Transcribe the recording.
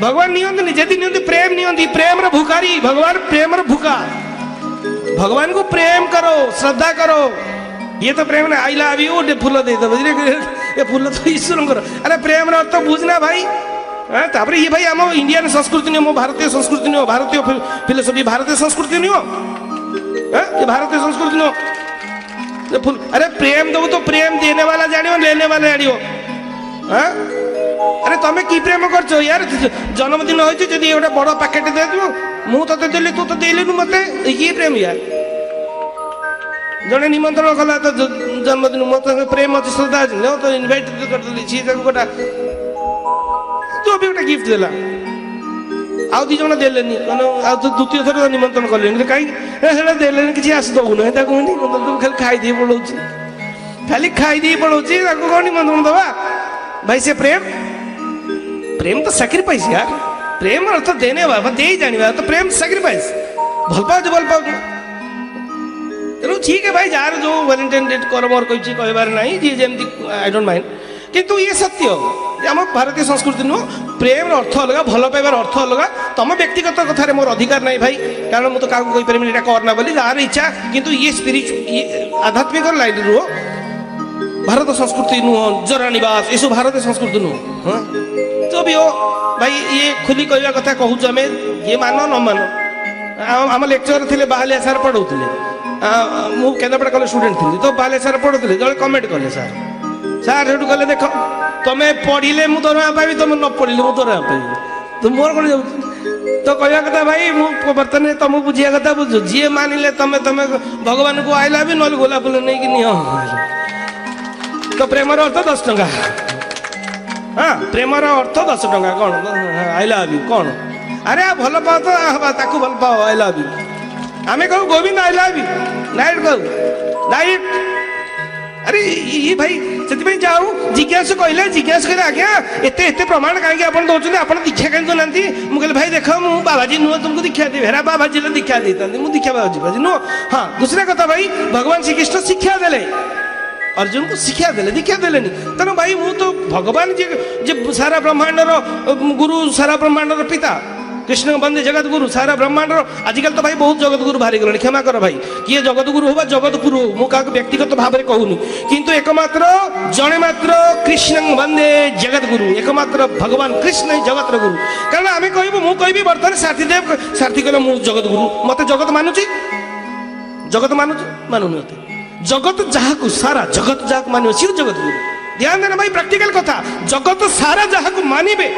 भगवान नियंती जदि नियंती प्रेम नियंती प्रेम रो भुखारी भगवान प्रेम रो भूखा भगवान को प्रेम करो श्रद्धा करो ये तो प्रेम आई लव यू फूल दे दो ये फूल तो ईश्वर अरे प्रेम अर्थ बुझना भाई तापर ये भाई आम इंडियन संस्कृति नहीं भारतीय संस्कृति नहीं भारतीय फिलोसफी भारतीय संस्कृति नहीं ये भारतीय संस्कृति नहीं फूल अरे प्रेम दो तो प्रेम देने वाला जानियो लेने वाला जानियो अरे तुम्हें की प्रेम कर यार जन्मदिन हो गोटे बड़ पैकेट दे मु ते देली तू तो देलु मत ये प्रेम यार जड़े निमंत्रण कला तो जन्मदिन मत प्रेम अच्छी श्रद्धा अच्छी तो इनभाइट करदेली सी गोटा तू भी गोटे गिफ्ट देला आउ दी जन देलेनी द्वितीय थर निमंत्रण कले कहीं देले किसी आस दबुन खाली खाई पड़ो खाली खाई पड़ो कौन निमंत्रण दबा भाई से प्रेम प्रेम तो सैक्रिफाइस यार प्रेम अर्थ देने बाबा दे जाने तो प्रेम सैक्रिफाइस भल पाओ तेणु ठीक है भाई जार जो वैलेंटाइन डे कर मोर कही कहबार ना जी जमी आई डोंट माइंड किंतु ये सत्य आम भारतीय संस्कृति नुह प्रेम अर्थ अलग भल पाइबार अर्थ अलग तुम व्यक्तिगत कथार मोर अधिकार नहीं भाई कारण मुझे क्या कहीपर ये करना बोली जार इच्छा किंतु ये स्पिरिचुअल आध्यात्मिक लाइन रुह भारत संस्कृति नुह जरा निवास ये सब भारतीय संस्कृति नुह हाँ जो भी हो भाई ये खुली कहवा कथा कहूँ आम ये मान न मान आम लेक्चर थे बाहालिया सार पढ़ाऊे मु केन्द्रापड़ा कॉलेज स्टूडेंट थी तो बाहालिया सार पढ़ाऊे जो कमेंट कले सार सार से कहले देख तुम्हें पढ़ले मुझे दरमा पाइबी तुम न पढ़ले मुझे दरमा पाइबी तो मोर कौन जाऊँ तो कहवा कथा भाई मुझे बर्तमान तुम बुझिया कथा बुझ जी मानिले तुम्हें तुम्हें भगवान को आइला भी ना गोलाप फूल नहीं कि तो प्रेमर अर्थ 10 टंका हाँ प्रेमर अर्थ 10 टंका कौन आई लव यू कौन अरे भल पाओ तो ताकू भल पाओ आई लव यू आम कहू Govind I love you night कहू नाइट अरे ये भाई से जाऊ जिज्ञास कहले जिज्ञास कहले आज्ञा एते एते प्रमाण कहीं आप दौरान आप दीक्षा कहीं दौना मुझे भाई देख मु बाबाजी नुह तुमको दीक्षा देवी हेरा बाबाजी दीक्षा देता मुझे दीक्षा बाबाजी नुह हाँ दूसरा कथा भाई भगवान श्रीकृष्ण शिक्षा देले अर्जुन को शिक्षा देले दीक्षा देलेनी तेणु भाई मु तो भगवान जे सारा ब्रह्मांडर गुरु सारा ब्रह्मांडर पिता कृष्ण बंदे जगत गुरु सारा ब्रह्मांड आजिकल तो भाई बहुत जगत गुरु बाहरी गले क्षमा कर भाई किए जगत गुरु हो जगत गुरु हो मुझे व्यक्तिगत भाव में कहूनी किंतु एकमात्र जड़े मात्र कृष्ण बंदे जगत गुरु एकमात्र भगवान कृष्ण जगत गुरु कारण आम कहूँ मुझे बर्तमान साथीदेव साथी कहले मु जगत गुरु मत जगत मानुची जगत मानुची मानुनी मत जगत जहाँ सारा जगत जहाँ मान सी जगत गुरु ध्यान देना भाई प्रैक्टिकल कथा जगत सारा जहाँ मानवे